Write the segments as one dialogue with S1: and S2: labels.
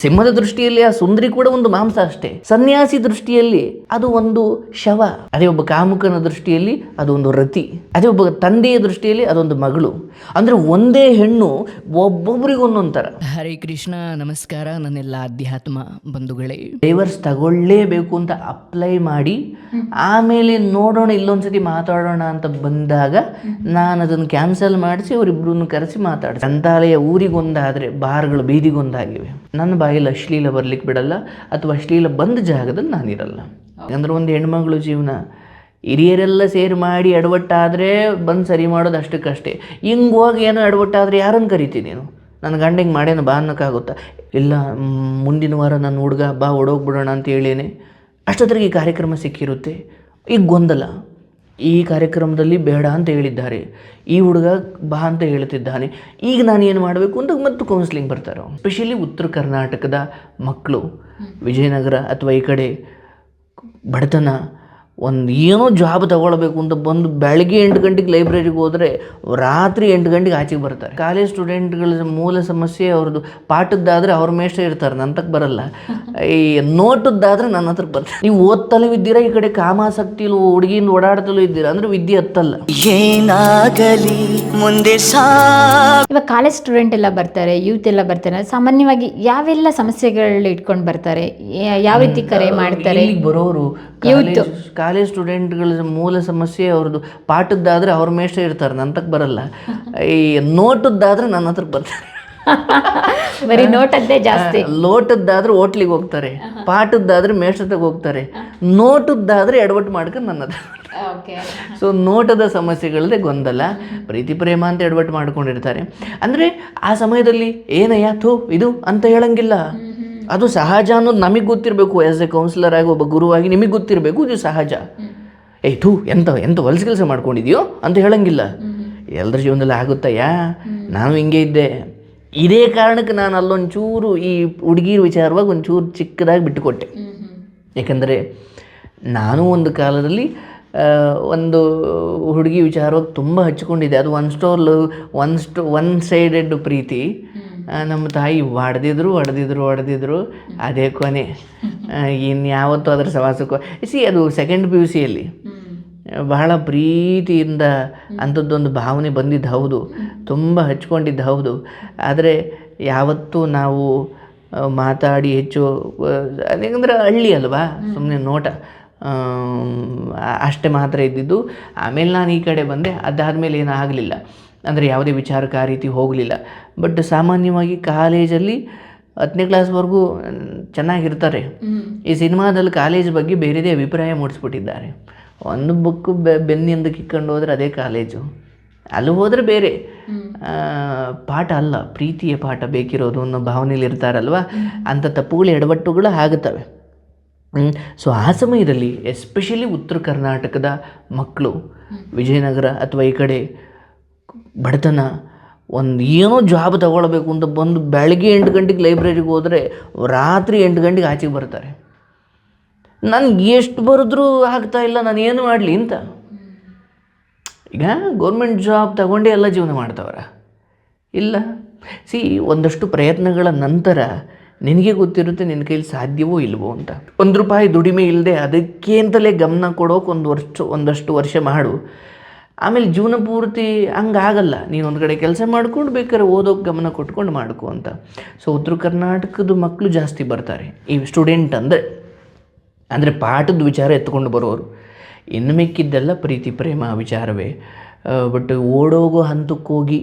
S1: ಸಿಂಹದ ದೃಷ್ಟಿಯಲ್ಲಿ ಆ ಸುಂದರಿ ಕೂಡ ಒಂದು ಮಾಂಸ ಅಷ್ಟೇ. ಸನ್ಯಾಸಿ ದೃಷ್ಟಿಯಲ್ಲಿ ಅದು ಒಂದು ಶವ. ಅದೇ ಒಬ್ಬ ಕಾಮುಕನ ದೃಷ್ಟಿಯಲ್ಲಿ ಅದು ಒಂದು ರತಿ. ಅದೇ ಒಬ್ಬ ತಂದೆಯ ದೃಷ್ಟಿಯಲ್ಲಿ ಅದೊಂದು ಮಗಳು. ಅಂದ್ರೆ ಒಂದೇ ಹೆಣ್ಣು ಒಬ್ಬೊಬ್ಬರಿಗೆ ಒಂದೊಂದು ಥರ.
S2: ಹರೇ ಕೃಷ್ಣ, ನಮಸ್ಕಾರ ನನ್ನೆಲ್ಲ ಅಧ್ಯಾತ್ಮ ಬಂಧುಗಳೇ.
S1: ಡೈವರ್ಸ್ ತಗೊಳ್ಳೇಬೇಕು ಅಂತ ಅಪ್ಲೈ ಮಾಡಿ ಆಮೇಲೆ ನೋಡೋಣ ಇಲ್ಲೊಂದ್ಸತಿ ಮಾತಾಡೋಣ ಅಂತ ಬಂದಾಗ ನಾನು ಅದನ್ನು ಕ್ಯಾನ್ಸಲ್ ಮಾಡಿಸಿ ಅವರಿಬ್ಬರನ್ನು ಕರೆಸಿ ಮಾತಾಡಿಸಿ. ಗ್ರಂಥಾಲಯ ಊರಿಗೊಂದಾದರೆ ಬಾರ್ಗಳು ಬೀದಿಗೊಂದಾಗಿವೆ. ನನ್ನ ಬಾಯಲ್ಲಿ ಅಶ್ಲೀಲ ಬರ್ಲಿಕ್ಕೆ ಬಿಡಲ್ಲ, ಅಥವಾ ಅಶ್ಲೀಲ ಬಂದ ಜಾಗದಲ್ಲಿ ನಾನಿರಲ್ಲ. ಅಂದರೆ ಒಂದು ಹೆಣ್ಮಗಳು ಜೀವನ ಹಿರಿಯರೆಲ್ಲ ಸೇರಿ ಮಾಡಿ ಎಡವಟ್ಟಾದರೆ ಬಂದು ಸರಿ ಮಾಡೋದು ಅಷ್ಟಕ್ಕಷ್ಟೇ. ಹಿಂಗೆ ಹೋಗಿ ಏನೋ ಎಡವಟ್ಟಾದರೆ ಯಾರನ್ನು ಕರಿತೀನಿ ನೀನು? ನನ್ನ ಗಂಡ ಹಿಂಗೆ ಮಾಡೇನು ಬಾ ಅನ್ನೋಕ್ಕಾಗುತ್ತಾ? ಇಲ್ಲ, ಮುಂದಿನ ವಾರ ನನ್ನ ಹುಡುಗ ಬಾ ಓಡೋಗ್ಬಿಡೋಣ ಅಂತ ಹೇಳೇನೆ, ಅಷ್ಟೊತ್ತಿಗೆ ಈ ಕಾರ್ಯಕ್ರಮ ಸಿಕ್ಕಿರುತ್ತೆ. ಈಗ ಗೊಂದಲ, ಈ ಕಾರ್ಯಕ್ರಮದಲ್ಲಿ ಬೇಡ ಅಂತ ಹೇಳಿದ್ದಾರೆ, ಈ ಹುಡುಗ ಬಾ ಅಂತ ಹೇಳ್ತಿದ್ದಾನೆ, ಈಗ ನಾನು ಏನು ಮಾಡಬೇಕು ಅಂತ ಮತ್ತು ಕೌನ್ಸಿಲಿಂಗ್ ಬರ್ತಾರೆ. ಸ್ಪೆಷಲಿ ಉತ್ತರ ಕರ್ನಾಟಕದ ಮಕ್ಕಳು, ವಿಜಯನಗರ ಅಥವಾ ಈ ಕಡೆ ಬಡತನ, ಒಂದು ಏನೋ ಜಾಬ್ ತಗೊಳ್ಬೇಕು ಅಂತ ಬಂದು ಬೆಳಗ್ಗೆ 8 ಗಂಟೆಗೆ ಲೈಬ್ರರಿಗೆ ಹೋದರೆ ರಾತ್ರಿ 8 ಗಂಟೆಗೆ ಆಚೆಗೆ ಬರ್ತಾರೆ. ಕಾಲೇಜ್ ಸ್ಟೂಡೆಂಟ್ಗಳ ಮೂಲ ಸಮಸ್ಯೆ ಅವ್ರದ್ದು ಪಾಠದ್ದಾದರೆ ಅವ್ರ ಮೇಷ್ಟ್ರ ಇರ್ತಾರೆ, ನನ್ನ ತಕ್ಕ ಬರಲ್ಲ. ಈ ನೋಟದ್ದಾದರೆ ನನ್ನ ಹತ್ರ ಬರ್ತಾರೆ. ನೀವು ಓದ್ತಲೂ ಇದ್ದೀರಾ, ಈ ಕಡೆ ಕಾಮಾಸಕ್ತಿಲು ಹುಡುಗಿಯಿಂದ ಓಡಾಡ್ತಲೂ ಇದ್ದೀರಾ, ಅಂದರೆ ವಿದ್ಯೆ ಹತ್ತಲ್ಲ.
S3: ಏನಾಗಲಿ ಮುಂದೆ ಇವಾಗ ಕಾಲೇಜ್ ಸ್ಟೂಡೆಂಟ್ ಎಲ್ಲ ಬರ್ತಾರೆ, ಯೂತ್ ಎಲ್ಲ ಬರ್ತಾರೆ. ಸಾಮಾನ್ಯವಾಗಿ ಯಾವೆಲ್ಲ ಸಮಸ್ಯೆಗಳು ಇಟ್ಕೊಂಡು ಬರ್ತಾರೆ, ಯಾವ ರೀತಿ ಕರೆ ಮಾಡ್ತಾರೆ?
S1: ಬರೋರು ಕಾಲೇಜ್ ಸ್ಟೂಡೆಂಟ್ಗಳ ಮೂಲ ಸಮಸ್ಯೆ ಅವ್ರದ್ದು ಪಾಠದ್ದಾದರೆ ಅವ್ರ ಮೇಷ್ಟ್ರ ಇರ್ತಾರೆ, ನನ್ನ ತಕ್ಕ ಬರಲ್ಲ. ಈ ನೋಟದ್ದಾದರೆ ನನ್ನ ಹತ್ರ ಬರ್ತಾರೆ.
S3: ಬರೀ ನೋಟದ್ದೇ ಜಾಸ್ತಿ.
S1: ಲೋಟದ್ದಾದ್ರೆ ಹೋಟ್ಲಿಗೆ ಹೋಗ್ತಾರೆ, ಪಾಠದ್ದಾದ್ರೆ ಮೇಷ್ಟ್ರತೆಗೆ ಹೋಗ್ತಾರೆ, ನೋಟದ್ದಾದ್ರೆ ಎಡವಟ್ಟು ಮಾಡ್ಕೊಂಡು ನನ್ನ ಹತ್ರ. ಸೊ ನೋಟದ ಸಮಸ್ಯೆಗಳದೇ ಗೊಂದಲ, ಪ್ರೀತಿ ಪ್ರೇಮ ಅಂತ ಎಡವಟ್ಟು ಮಾಡ್ಕೊಂಡಿರ್ತಾರೆ. ಅಂದರೆ ಆ ಸಮಯದಲ್ಲಿ ಏನಯ್ಯ ಥೂ ಇದು ಅಂತ ಹೇಳಂಗಿಲ್ಲ. ಅದು ಸಹಜ ಅನ್ನೋದು ನಮಗೆ ಗೊತ್ತಿರಬೇಕು. ಆ್ಯಸ್ ಎ ಕೌನ್ಸಿಲರ್ ಆಗಿ, ಒಬ್ಬ ಗುರುವಾಗಿ ನಿಮಗೆ ಗೊತ್ತಿರಬೇಕು ಇದು ಸಹಜ. ಥೂ ಎಂತ ಹೊಲಸು ಕೆಲಸ ಮಾಡ್ಕೊಂಡಿದ್ಯೋ ಅಂತ ಹೇಳಂಗಿಲ್ಲ. ಎಲ್ಲರ ಜೀವನದಲ್ಲಿ ಆಗುತ್ತಯ್ಯ, ನಾನು ಹಿಂಗೆ ಇದ್ದೆ. ಇದೇ ಕಾರಣಕ್ಕೆ ನಾನು ಅಲ್ಲೊಂಚೂರು ಈ ಹುಡುಗಿರ ವಿಚಾರವಾಗಿ ಒಂಚೂರು ಚಿಕ್ಕದಾಗಿ ಬಿಟ್ಟುಕೊಟ್ಟೆ. ಯಾಕಂದರೆ ನಾನು ಒಂದು ಕಾಲದಲ್ಲಿ ಒಂದು ಹುಡುಗಿ ವಿಚಾರವಾಗಿ ತುಂಬ ಹಚ್ಕೊಂಡಿದ್ದೆ. ಅದು ಒನ್ ಸೈಡೆಡ್ ಪ್ರೀತಿ. ನಮ್ಮ ತಾಯಿ ಹೊಡೆದಿದ್ರು, ಅದೇ ಕೊನೆ. ಇನ್ಯಾವತ್ತೂ ಅದರ ಸವಾಸಕ್ಕೂ ಅದು ಸೆಕೆಂಡ್ PUCಯಲ್ಲಿ ಬಹಳ ಪ್ರೀತಿಯಿಂದ ಅಂಥದ್ದೊಂದು ಭಾವನೆ ಬಂದಿದ್ದು ಹೌದು, ತುಂಬ ಹಚ್ಕೊಂಡಿದ್ದು ಹೌದು. ಆದರೆ ಯಾವತ್ತೂ ನಾವು ಮಾತಾಡಿ ಹೆಚ್ಚು, ಅದೇಕಂದ್ರೆ ಹಳ್ಳಿ ಅಲ್ವಾ, ಸುಮ್ಮನೆ ನೋಟ ಅಷ್ಟೇ ಮಾತ್ರ ಇದ್ದಿದ್ದು. ಆಮೇಲೆ ನಾನು ಈ ಕಡೆ ಬಂದೆ, ಅದಾದಮೇಲೆ ಏನೂ ಆಗಲಿಲ್ಲ, ಅಂದರೆ ಯಾವುದೇ ವಿಚಾರಕ್ಕೆ ಆ ರೀತಿ ಹೋಗಲಿಲ್ಲ. ಬಟ್ ಸಾಮಾನ್ಯವಾಗಿ ಕಾಲೇಜಲ್ಲಿ 10ನೇ ಕ್ಲಾಸ್ವರೆಗೂ ಚೆನ್ನಾಗಿರ್ತಾರೆ. ಈ ಸಿನಿಮಾದಲ್ಲಿ ಕಾಲೇಜ್ ಬಗ್ಗೆ ಬೇರೆದೇ ಅಭಿಪ್ರಾಯ ಮೂಡಿಸ್ಬಿಟ್ಟಿದ್ದಾರೆ. ಒಂದು ಬುಕ್ಕು ಬೆನ್ನಿಂದ ಕಿಕ್ಕೊಂಡು ಹೋದರೆ ಅದೇ ಕಾಲೇಜು, ಅಲ್ಲಿ ಹೋದರೆ ಬೇರೆ ಪಾಠ ಅಲ್ಲ, ಪ್ರೀತಿಯ ಪಾಠ ಬೇಕಿರೋದು ಅನ್ನೋ ಭಾವನೆಯಲ್ಲಿ ಇರ್ತಾರಲ್ವ, ಅಂಥ ತಪ್ಪುಗಳು ಎಡವಟ್ಟುಗಳು ಆಗುತ್ತವೆ. ಸೊ ಆ ಸಮಯದಲ್ಲಿ ಎಸ್ಪೆಷಲಿ ಉತ್ತರ ಕರ್ನಾಟಕದ ಮಕ್ಕಳು, ವಿಜಯನಗರ ಅಥವಾ ಈ ಕಡೆ ಬಡತನ, ಒಂದು ಏನೋ ಜಾಬ್ ತಗೊಳ್ಬೇಕು ಅಂತ ಬಂದು ಬೆಳಗ್ಗೆ 8 ಗಂಟೆಗೆ ಲೈಬ್ರರಿಗೆ ಹೋದರೆ ರಾತ್ರಿ 8 ಗಂಟೆಗೆ ಆಚೆಗೆ ಬರ್ತಾರೆ. ನನಗೆ ಎಷ್ಟು ಬರೆದ್ರೂ ಆಗ್ತಾ ಇಲ್ಲ, ನಾನು ಏನು ಮಾಡಲಿ ಅಂತ. ಈಗ ಗೌರ್ಮೆಂಟ್ ಜಾಬ್ ತಗೊಂಡೇ ಎಲ್ಲ ಜೀವನ ಮಾಡ್ತವ್ರ? ಇಲ್ಲ. ಒಂದಷ್ಟು ಪ್ರಯತ್ನಗಳ ನಂತರ ನಿನಗೆ ಗೊತ್ತಿರುತ್ತೆ ನಿನ್ನ ಕೈಲಿ ಸಾಧ್ಯವೋ ಇಲ್ವೋ ಅಂತ. ₹1 ದುಡಿಮೆ ಇಲ್ಲದೆ ಅದಕ್ಕೆ ಅಂತಲೇ ಗಮನ ಕೊಡೋಕೆ ಒಂದಷ್ಟು ವರ್ಷ ಮಾಡು. ಆಮೇಲೆ ಜೀವನ ಪೂರ್ತಿ ಹಂಗಾಗಲ್ಲ. ನೀನು ಒಂದು ಕಡೆ ಕೆಲಸ ಮಾಡ್ಕೊಂಡು ಬೇಕಾದ್ರೆ ಓದೋಕೆ ಗಮನ ಕೊಟ್ಕೊಂಡು ಮಾಡ್ಕೊ ಅಂತ. ಸೊ ಉತ್ತರ ಕರ್ನಾಟಕದ ಮಕ್ಕಳು ಜಾಸ್ತಿ ಬರ್ತಾರೆ ಈ ಸ್ಟೂಡೆಂಟ್ ಅಂದರೆ ಪಾಠದ ವಿಚಾರ ಎತ್ಕೊಂಡು ಬರೋರು. ಇನ್ನು ಮಿಕ್ಕಿದ್ದೆಲ್ಲ ಪ್ರೀತಿ ಪ್ರೇಮ ವಿಚಾರವೇ. ಬಟ್ ಓಡೋಗೋ ಹಂತಕ್ಕೆ ಹೋಗಿ,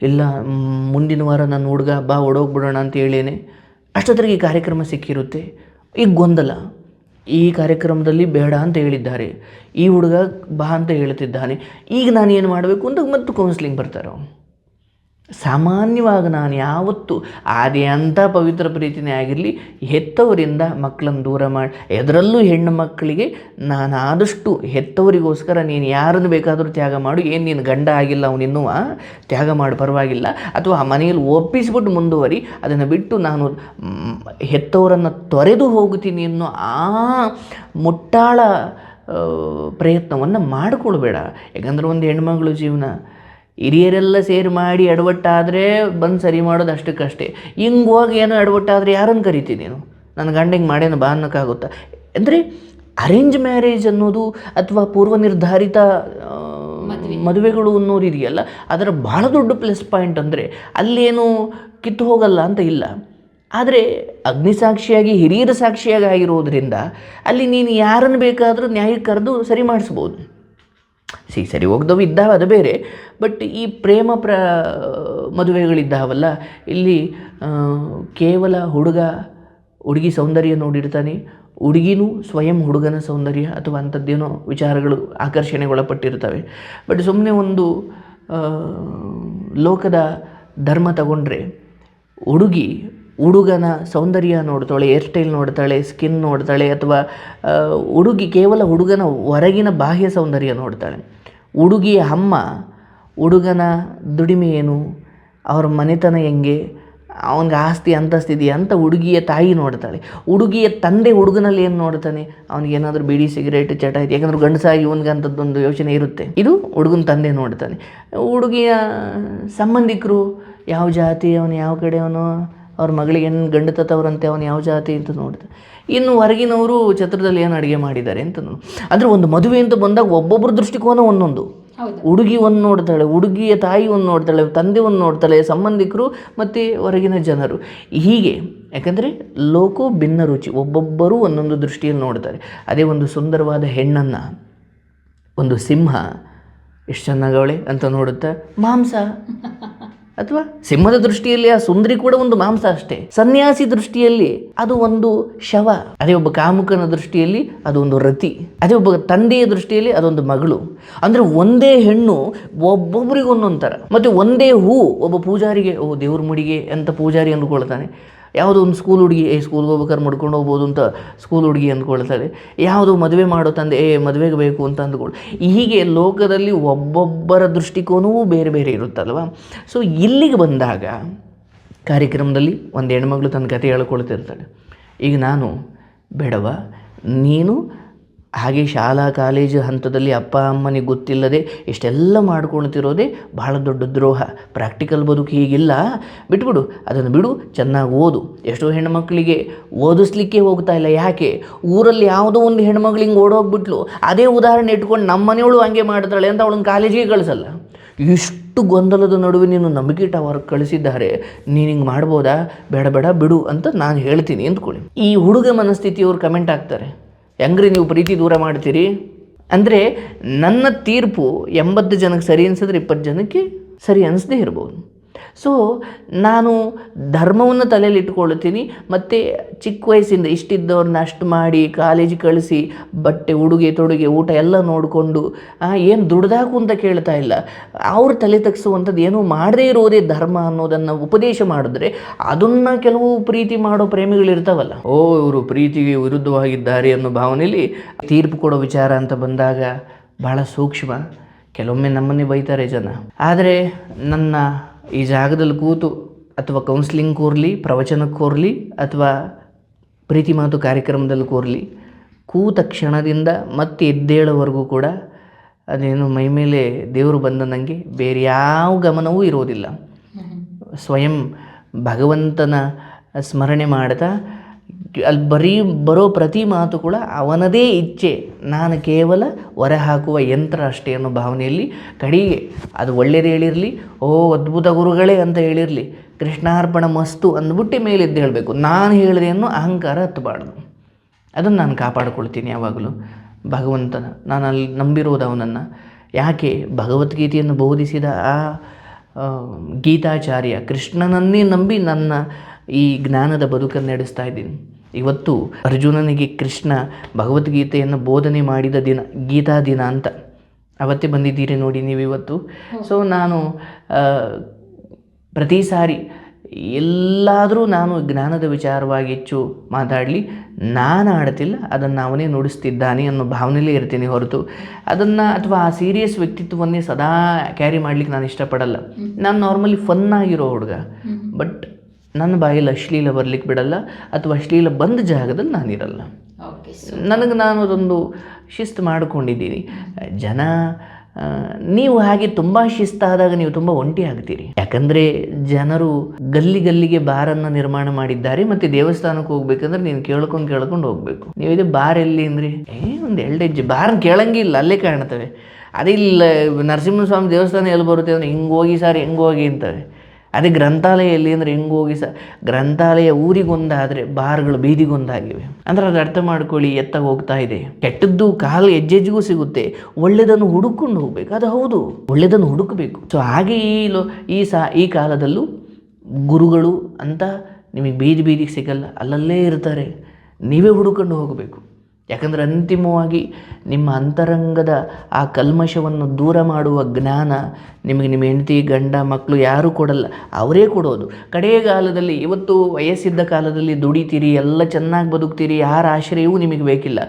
S1: ಇಲ್ಲ ಮುಂದಿನ ವಾರ ನನ್ನ ಹುಡುಗ ಬಾ ಓಡೋಗ್ಬಿಡೋಣ ಅಂತ ಹೇಳೇನೆ, ಅಷ್ಟೊತ್ತಿಗೆ ಈ ಕಾರ್ಯಕ್ರಮ ಸಿಕ್ಕಿರುತ್ತೆ. ಈಗ ಗೊಂದಲ, ಈ ಕಾರ್ಯಕ್ರಮದಲ್ಲಿ ಬೇಡ ಅಂತ ಹೇಳಿದ್ದಾರೆ, ಈ ಹುಡುಗ ಬಾ ಅಂತ ಹೇಳ್ತಿದ್ದಾನೆ, ಈಗ ನಾನು ಏನು ಮಾಡಬೇಕು ಅಂತ ಮತ್ತು ಕೌನ್ಸಿಲಿಂಗ್ ಬರ್ತಾರೆ. ಸಾಮಾನ್ಯವಾಗಿ ನಾನು ಯಾವತ್ತೂ ಅದೇ ಅಂಥ ಪವಿತ್ರ ಪ್ರೀತಿನೇ ಆಗಿರಲಿ, ಹೆತ್ತವರಿಂದ ಮಕ್ಕಳನ್ನು ದೂರ ಮಾಡಿ, ಅದರಲ್ಲೂ ಹೆಣ್ಣು ಮಕ್ಕಳಿಗೆ ನಾನು ಆದಷ್ಟು ಹೆತ್ತವರಿಗೋಸ್ಕರ ನೀನು ಯಾರನ್ನು ಬೇಕಾದರೂ ತ್ಯಾಗ ಮಾಡು, ಏನು ನೀನು ಗಂಡ ಆಗಿಲ್ಲ ಅವನಿನ್ನೂ ತ್ಯಾಗ ಮಾಡು ಪರವಾಗಿಲ್ಲ, ಅಥವಾ ಆ ಮನೆಯಲ್ಲಿ ಒಪ್ಪಿಸ್ಬಿಟ್ಟು ಮುಂದುವರಿ, ಅದನ್ನು ಬಿಟ್ಟು ನಾನು ಹೆತ್ತವರನ್ನು ತೊರೆದು ಹೋಗ್ತೀನಿ ಅನ್ನೋ ಆ ಮುಟ್ಟಾಳ ಪ್ರಯತ್ನವನ್ನು ಮಾಡಿಕೊಳ್ಬೇಡ. ಯಾಕಂದರೆ ಒಂದು ಹೆಣ್ಮಗಳು ಜೀವನ ಹಿರಿಯರೆಲ್ಲ ಸೇರಿ ಮಾಡಿ ಎಡವಟ್ಟಾದರೆ ಬಂದು ಸರಿ ಮಾಡೋದು ಅಷ್ಟಕ್ಕಷ್ಟೇ. ಹಿಂಗೆ ಹೋಗಿ ಏನೋ ಎಡವಟ್ಟಾದರೆ ಯಾರನ್ನು ಕರಿತೀನಿ ನೀನು? ನನ್ನ ಗಂಡ ಹಿಂಗೆ ಮಾಡೇನು ಬಾ ಅನ್ನೋಕ್ಕಾಗುತ್ತಾ? ಅಂದರೆ ಅರೇಂಜ್ ಮ್ಯಾರೇಜ್ ಅನ್ನೋದು ಅಥವಾ ಪೂರ್ವ ನಿರ್ಧಾರಿತ ಮದುವೆಗಳು ಅನ್ನೋದು ಇದೆಯಲ್ಲ, ಅದರ ಭಾಳ ದೊಡ್ಡ ಪ್ಲಸ್ ಪಾಯಿಂಟ್ ಅಂದರೆ ಅಲ್ಲೇನು ಕಿತ್ತು ಹೋಗಲ್ಲ ಅಂತ ಇಲ್ಲ. ಆದರೆ ಅಗ್ನಿಸಾಕ್ಷಿಯಾಗಿ ಹಿರಿಯರ ಸಾಕ್ಷಿಯಾಗಿ ಆಗಿರೋದ್ರಿಂದ ಅಲ್ಲಿ ನೀನು ಯಾರನ್ನು ಬೇಕಾದರೂ ನ್ಯಾಯಕ್ಕೆ ಕರೆದು ಸರಿ ಮಾಡಿಸ್ಬೋದು. ಸರಿ ಹೋಗ್ದವು ಇದ್ದಾವೆ, ಅದು ಬೇರೆ. ಬಟ್ ಈ ಪ್ರೇಮ ಮದುವೆಗಳಿದ್ದಾವಲ್ಲ, ಇಲ್ಲಿ ಕೇವಲ ಹುಡುಗಿ ಸೌಂದರ್ಯ ನೋಡಿರ್ತಾನೆ, ಹುಡುಗಿನೂ ಸ್ವಯಂ ಹುಡುಗನ ಸೌಂದರ್ಯ ಅಥವಾ ಅಂಥದ್ದೇನೋ ವಿಚಾರಗಳು ಆಕರ್ಷಣೆಗೊಳಪಟ್ಟಿರ್ತವೆ. ಬಟ್ ಸುಮ್ಮನೆ ಒಂದು ಲೋಕದ ಧರ್ಮ ತಗೊಂಡ್ರೆ ಹುಡುಗನ ಸೌಂದರ್ಯ ನೋಡ್ತಾಳೆ, ಹೇರ್ ಸ್ಟೈಲ್ ನೋಡ್ತಾಳೆ, ಸ್ಕಿನ್ ನೋಡ್ತಾಳೆ, ಅಥವಾ ಹುಡುಗಿ ಕೇವಲ ಹುಡುಗನ ಹೊರಗಿನ ಬಾಹ್ಯ ಸೌಂದರ್ಯ ನೋಡ್ತಾಳೆ. ಹುಡುಗಿಯ ಅಮ್ಮ ಹುಡುಗನ ದುಡಿಮೆ ಏನು, ಅವ್ರ ಮನೆತನ ಹೆಂಗೆ, ಅವನಿಗೆ ಆಸ್ತಿ ಅಂತಸ್ತಿದೆಯಾ ಅಂತ ಹುಡುಗಿಯ ತಾಯಿ ನೋಡ್ತಾಳೆ. ಹುಡುಗಿಯ ತಂದೆ ಹುಡುಗನಲ್ಲಿ ಏನು ನೋಡ್ತಾನೆ, ಅವನಿಗೇನಾದರೂ ಬೀಡಿ ಸಿಗರೇಟ್ ಚಟ ಐತೆ, ಯಾಕಂದ್ರೆ ಗಂಡಸಾಗಿ ಇವನಿಗೆ ಅಂಥದ್ದೊಂದು ಯೋಚನೆ ಇರುತ್ತೆ. ಇದು ಹುಡುಗನ ತಂದೆ ನೋಡ್ತಾನೆ. ಹುಡುಗಿಯ ಸಂಬಂಧಿಕರು ಯಾವ ಜಾತಿ, ಅವನು ಯಾವ ಕಡೆಯವನು, ಅವ್ರ ಮಗಳಿಗೆ ಏನು ಗಂಡು ತತ್ತವ್ರಂತೆ, ಅವನು ಯಾವ ಜಾತಿ ಅಂತ ನೋಡ್ತಾನೆ. ಇನ್ನು ಹೊರಗಿನವರು ಛತ್ರದಲ್ಲಿ ಏನು ಅಡುಗೆ ಮಾಡಿದ್ದಾರೆ ಅಂತ ಅಂದರೆ ಒಂದು ಮದುವೆ ಅಂತ ಬಂದಾಗ ಒಬ್ಬೊಬ್ಬರ ದೃಷ್ಟಿಕೋನ ಒಂದೊಂದು. ಹುಡುಗಿ ಒಂದು ನೋಡ್ತಾಳೆ, ಹುಡುಗಿಯ ತಾಯಿ ಒಂದು ನೋಡ್ತಾಳೆ, ತಂದೆ ಒಂದು ನೋಡ್ತಾಳೆ, ಸಂಬಂಧಿಕರು ಮತ್ತು ಹೊರಗಿನ ಜನರು. ಹೀಗೆ ಯಾಕಂದರೆ ಲೋಕೋ ಭಿನ್ನ ರುಚಿ, ಒಬ್ಬೊಬ್ಬರೂ ಒಂದೊಂದು ದೃಷ್ಟಿಯಲ್ಲಿ ನೋಡ್ತಾರೆ. ಅದೇ ಒಂದು ಸುಂದರವಾದ ಹೆಣ್ಣನ್ನು ಒಂದು ಸಿಂಹ ಎಷ್ಟು ಚೆನ್ನಾಗವಳೆ ಅಂತ ನೋಡುತ್ತಾ ಮಾಂಸ, ಅಥವಾ ಸಿಂಹದ ದೃಷ್ಟಿಯಲ್ಲಿ ಆ ಸುಂದರಿ ಕೂಡ ಒಂದು ಮಾಂಸ ಅಷ್ಟೇ. ಸನ್ಯಾಸಿ ದೃಷ್ಟಿಯಲ್ಲಿ ಅದು ಒಂದು ಶವ. ಅದೇ ಒಬ್ಬ ಕಾಮುಕನ ದೃಷ್ಟಿಯಲ್ಲಿ ಅದು ಒಂದು ರತಿ. ಅದೇ ಒಬ್ಬ ತಂದೆಯ ದೃಷ್ಟಿಯಲ್ಲಿ ಅದೊಂದು ಮಗಳು. ಅಂದರೆ ಒಂದೇ ಹೆಣ್ಣು ಒಬ್ಬೊಬ್ಬರಿಗೆ ಒಂದೊಂದು ಥರ. ಮತ್ತು ಒಂದೇ ಹೂ ಒಬ್ಬ ಪೂಜಾರಿಗೆ ದೇವ್ರ ಮುಡಿಗೆ ಅಂತ ಪೂಜಾರಿ ಅಂದ್ಕೊಳ್ತಾನೆ. ಯಾವುದೋ ಒಂದು ಸ್ಕೂಲ್ ಹುಡುಗಿ ಸ್ಕೂಲ್ಗೆ ಹೋಗ್ಬೇಕಾದ್ರೆ ಮಾಡ್ಕೊಂಡು ಹೋಗ್ಬೋದು ಅಂತ ಸ್ಕೂಲ್ ಹುಡುಗಿ ಅಂದ್ಕೊಳ್ತಾಳೆ. ಯಾವುದೋ ಮದುವೆ ಮಾಡೋ ತಂದೆ ಮದುವೆಗೆ ಬೇಕು ಅಂತ ಅಂದ್ಕೊಳ್ಳಿ. ಹೀಗೆ ಲೋಕದಲ್ಲಿ ಒಬ್ಬೊಬ್ಬರ ದೃಷ್ಟಿಕೋನವೂ ಬೇರೆ ಬೇರೆ ಇರುತ್ತಲ್ವ. ಸೊ ಇಲ್ಲಿಗೆ ಬಂದಾಗ ಕಾರ್ಯಕ್ರಮದಲ್ಲಿ ಒಂದು ಹೆಣ್ಮಗಳು ತನ್ನ ಕತೆ ಹೇಳ್ಕೊಳ್ತಿರ್ತಾಳೆ. ಈಗ ನಾನು ಬೇಡವಾ, ನೀನು ಹಾಗೆ ಶಾಲಾ ಕಾಲೇಜು ಹಂತದಲ್ಲಿ ಅಪ್ಪ ಅಮ್ಮನಿಗೆ ಗೊತ್ತಿಲ್ಲದೆ ಇಷ್ಟೆಲ್ಲ ಮಾಡ್ಕೊಳ್ತಿರೋದೇ ಭಾಳ ದೊಡ್ಡ ದ್ರೋಹ. ಪ್ರಾಕ್ಟಿಕಲ್ ಬದುಕು ಹೀಗಿಲ್ಲ, ಬಿಟ್ಬಿಡು, ಅದನ್ನು ಬಿಡು, ಚೆನ್ನಾಗಿ ಓದು. ಎಷ್ಟೋ ಹೆಣ್ಮಕ್ಳಿಗೆ ಓದಿಸ್ಲಿಕ್ಕೆ ಹೋಗ್ತಾ ಇಲ್ಲ. ಯಾಕೆ? ಊರಲ್ಲಿ ಯಾವುದೋ ಒಂದು ಹೆಣ್ಮಕ್ಳು ಹಿಂಗೆ ಓಡೋಗ್ಬಿಟ್ಲು, ಅದೇ ಉದಾಹರಣೆ ಇಟ್ಕೊಂಡು ನಮ್ಮ ಮನೆಯವಳು ಹಂಗೆ ಮಾಡ್ತಾಳೆ ಅಂತ ಅವಳನ್ನ ಕಾಲೇಜಿಗೆ ಕಳಿಸಲ್ಲ. ಇಷ್ಟು ಗೊಂದಲದ ನಡುವೆ ನೀನು ನಂಬಿಕೆಟ ಹೊರಗೆ ಕಳಿಸಿದ್ದಾರೆ, ನೀನು ಹಿಂಗೆ ಮಾಡ್ಬೋದಾ, ಬೇಡ ಬೇಡ ಬಿಡು ಅಂತ ನಾನು ಹೇಳ್ತೀನಿ ಅಂದ್ಕೊಳ್ಳಿ. ಈ ಹುಡುಗ ಮನಸ್ಥಿತಿಯವ್ರು ಕಮೆಂಟ್ ಆಗ್ತಾರೆ, ಹೆಂಗ್ರಿ ನೀವು ಪ್ರೀತಿ ದೂರ ಮಾಡ್ತೀರಿ ಅಂದರೆ ನನ್ನ ತೀರ್ಪು 80 ಜನಕ್ಕೆ ಸರಿ ಅನಿಸಿದ್ರೆ 20 ಜನಕ್ಕೆ ಸರಿ ಅನಿಸದೇ ಇರ್ಬೋದು. ಸೊ ನಾನು ಧರ್ಮವನ್ನು ತಲೆಯಲ್ಲಿ ಇಟ್ಕೊಳ್ತೀನಿ. ಮತ್ತು ಚಿಕ್ಕ ವಯಸ್ಸಿಂದ ಇಷ್ಟಿದ್ದವ್ರನ್ನ ಅಷ್ಟು ಮಾಡಿ ಕಾಲೇಜಿಗೆ ಕಳಿಸಿ ಬಟ್ಟೆ ಉಡುಗೆ ತೊಡುಗೆ ಊಟ ಎಲ್ಲ ನೋಡಿಕೊಂಡು ಏನು ದುಡ್ದಾಕು ಅಂತ ಕೇಳ್ತಾ ಇಲ್ಲ. ಅವ್ರು ತಲೆ ತಗ್ಸುವಂಥದ್ದು ಏನೂ ಮಾಡದೇ ಇರೋದೇ ಧರ್ಮ ಅನ್ನೋದನ್ನು ಉಪದೇಶ ಮಾಡಿದ್ರೆ ಅದನ್ನು ಕೆಲವು ಪ್ರೀತಿ ಮಾಡೋ ಪ್ರೇಮಿಗಳಿರ್ತಾವಲ್ಲ, ಇವರು ಪ್ರೀತಿಗೆ ವಿರುದ್ಧವಾಗಿದ್ದಾರೆ ಅನ್ನೋ ಭಾವನೆಯಲ್ಲಿ ತೀರ್ಪು ಕೊಡೋ ವಿಚಾರ ಅಂತ ಬಂದಾಗ ಭಾಳ ಸೂಕ್ಷ್ಮ. ಕೆಲವೊಮ್ಮೆ ನಮ್ಮನ್ನೇ ಬೈತಾರೆ ಜನ. ಆದರೆ ನನ್ನ ಈ ಜಾಗದಲ್ಲಿ ಕೂತು ಅಥವಾ ಕೌನ್ಸ್ಲಿಂಗ್ ಕೂರಲಿ, ಪ್ರವಚನಕ್ಕೆ ಕೂರಲಿ, ಅಥವಾ ಪ್ರೀತಿ ಮಾತು ಕಾರ್ಯಕ್ರಮದಲ್ಲಿ ಕೂರಲಿ, ಕೂತ ಕ್ಷಣದಿಂದ ಮತ್ತೆ ಎದ್ದೇಳೋವರೆಗೂ ಕೂಡ ಅದೇನು ಮೈಮೇಲೆ ದೇವರು ಬಂದ ನನಗೆ ಬೇರೆ ಯಾವ ಗಮನವೂ ಇರೋದಿಲ್ಲ. ಸ್ವಯಂ ಭಗವಂತನ ಸ್ಮರಣೆ ಮಾಡ್ತಾ ಅಲ್ಲಿ ಬರೋ ಪ್ರತಿ ಮಾತು ಕೂಡ ಅವನದೇ ಇಚ್ಛೆ, ನಾನು ಕೇವಲ ಹೊರ ಹಾಕುವ ಯಂತ್ರ ಅಷ್ಟೇ ಅನ್ನೋ ಭಾವನೆಯಲ್ಲಿ ಕಡೆಗೆ ಅದು ಒಳ್ಳೇದು ಹೇಳಿರಲಿ, ಅದ್ಭುತ ಗುರುಗಳೇ ಅಂತ ಹೇಳಿರಲಿ, ಕೃಷ್ಣಾರ್ಪಣ ಮಸ್ತು ಅಂದ್ಬಿಟ್ಟು ಮೇಲೆದ್ದು ಹೇಳಬೇಕು. ನಾನು ಹೇಳಿದೆ ಅನ್ನೋ ಅಹಂಕಾರ ಹತ್ತಬಾರ್ದು. ಅದನ್ನು ನಾನು ಕಾಪಾಡಿಕೊಳ್ತೀನಿ ಯಾವಾಗಲೂ. ಭಗವಂತನ ನಾನು ಅಲ್ಲಿ ನಂಬಿರೋದು ಅವನನ್ನು. ಯಾಕೆ? ಭಗವದ್ಗೀತೆಯನ್ನು ಬೋಧಿಸಿದ ಆ ಗೀತಾಚಾರ್ಯ ಕೃಷ್ಣನನ್ನೇ ನಂಬಿ ನನ್ನ ಈ ಜ್ಞಾನದ ಬದುಕನ್ನು ನಡೆಸ್ತಾ ಇದ್ದೀನಿ. ಇವತ್ತು ಅರ್ಜುನನಿಗೆ ಕೃಷ್ಣ ಭಗವದ್ಗೀತೆಯನ್ನು ಬೋಧನೆ ಮಾಡಿದ ದಿನ ಗೀತಾ ದಿನ ಅಂತ ಅವತ್ತೇ ಬಂದಿದ್ದೀರಿ ನೋಡಿ ನೀವು ಇವತ್ತು. ಸೊ ನಾನು ಪ್ರತಿ ಸಾರಿ ಎಲ್ಲಾದರೂ ನಾನು ಜ್ಞಾನದ ವಿಚಾರವಾಗಿ ಹೆಚ್ಚು ಮಾತಾಡಲಿ, ನಾನು ಆಡ್ತಿಲ್ಲ, ಅದನ್ನು ಅವನೇ ನುಡಿಸ್ತಿದ್ದಾನೆ ಅನ್ನೋ ಭಾವನೆಯಲ್ಲೇ ಇರ್ತೀನಿ ಹೊರತು ಅದನ್ನು ಅಥವಾ ಆ ಸೀರಿಯಸ್ ವ್ಯಕ್ತಿತ್ವವನ್ನೇ ಸದಾ ಕ್ಯಾರಿ ಮಾಡ್ಲಿಕ್ಕೆ ನಾನು ಇಷ್ಟಪಡಲ್ಲ. ನಾನು ನಾರ್ಮಲಿ ಫನ್ನಾಗಿರೋ ಹುಡುಗ, ಬಟ್ ನನ್ನ ಬಾಯಲ್ಲಿ ಅಶ್ಲೀಲ ಬರಲಿಕ್ಕೆ ಬಿಡಲ್ಲ, ಅಥವಾ ಅಶ್ಲೀಲ ಬಂದ ಜಾಗದಲ್ಲಿ ನಾನಿರಲ್ಲ. ನಾನು ಅದೊಂದು ಶಿಸ್ತು ಮಾಡಿಕೊಂಡಿದ್ದೀನಿ. ಜನ ನೀವು ಹಾಗೆ ತುಂಬ ಶಿಸ್ತಾದಾಗ ನೀವು ತುಂಬ ಒಂಟಿ ಆಗ್ತೀರಿ. ಯಾಕಂದರೆ ಜನರು ಗಲ್ಲಿಗೆ ಬಾರನ್ನು ನಿರ್ಮಾಣ ಮಾಡಿದ್ದಾರೆ, ಮತ್ತು ದೇವಸ್ಥಾನಕ್ಕೆ ಹೋಗ್ಬೇಕಂದ್ರೆ ನೀನು ಕೇಳ್ಕೊಂಡು ಹೋಗಬೇಕು. ನೀವು ಇದು ಬಾರ್ ಎಲ್ಲಿ ಅಂದ್ರಿ, ಒಂದು 2 ಹೆಜ್ಜೆ ಬಾರ್ ಕೇಳಂಗಿಲ್ಲ, ಅಲ್ಲೇ ಕಾಣ್ತವೆ. ಅದೇ ಇಲ್ಲ ನರಸಿಂಹಸ್ವಾಮಿ ದೇವಸ್ಥಾನ ಎಲ್ಲಿ ಬರುತ್ತೆ ಅಂದರೆ ಹಿಂಗೆ ಹೋಗಿ ಸರ್ ಹೆಂಗೆ ಹೋಗಿ ಅಂತವೆ. ಅದೇ ಗ್ರಂಥಾಲಯ ಎಲ್ಲಿ ಅಂದರೆ ಹೆಂಗೆ ಹೋಗಿ ಗ್ರಂಥಾಲಯ ಊರಿಗೊಂದಾದರೆ ಬಾರ್ಗಳು ಬೀದಿಗೊಂದಾಗಿವೆ. ಅಂದರೆ ಅದು ಅರ್ಥ ಮಾಡ್ಕೊಳ್ಳಿ, ಎತ್ತಾಗ ಹೋಗ್ತಾ ಇದೆ. ಕೆಟ್ಟದ್ದು ಕಾಲು ಹೆಜ್ಜೆಗೂ ಸಿಗುತ್ತೆ, ಒಳ್ಳೆಯದನ್ನು ಹುಡುಕೊಂಡು ಹೋಗ್ಬೇಕು. ಅದು ಹೌದು, ಒಳ್ಳೆಯದನ್ನು ಹುಡುಕಬೇಕು. ಸೊ ಹಾಗೆ ಈ ಕಾಲದಲ್ಲೂ ಗುರುಗಳು ಅಂತ ನಿಮಗೆ ಬೀದಿಗೆ ಸಿಗಲ್ಲ, ಅಲ್ಲಲ್ಲೇ ಇರ್ತಾರೆ. ನೀವೇ ಹುಡುಕೊಂಡು ಹೋಗಬೇಕು. ಯಾಕಂದರೆ ಅಂತಿಮವಾಗಿ ನಿಮ್ಮ ಅಂತರಂಗದ ಆ ಕಲ್ಮಶವನ್ನು ದೂರ ಮಾಡುವ ಜ್ಞಾನ ನಿಮಗೆ ನಿಮ್ಮ ಹೆಂಡತಿ ಗಂಡ ಮಕ್ಕಳು ಯಾರೂ ಕೊಡಲ್ಲ, ಅವರೇ ಕೊಡೋದು. ಕಡೆಗಾಲದಲ್ಲಿ ಇವತ್ತು ವಯಸ್ಸಿದ್ದ ಕಾಲದಲ್ಲಿ ದುಡಿತೀರಿ, ಎಲ್ಲ ಚೆನ್ನಾಗಿ ಬದುಕ್ತೀರಿ, ಯಾರ ಆಶ್ರಯವೂ ನಿಮಗೆ ಬೇಕಿಲ್ಲ.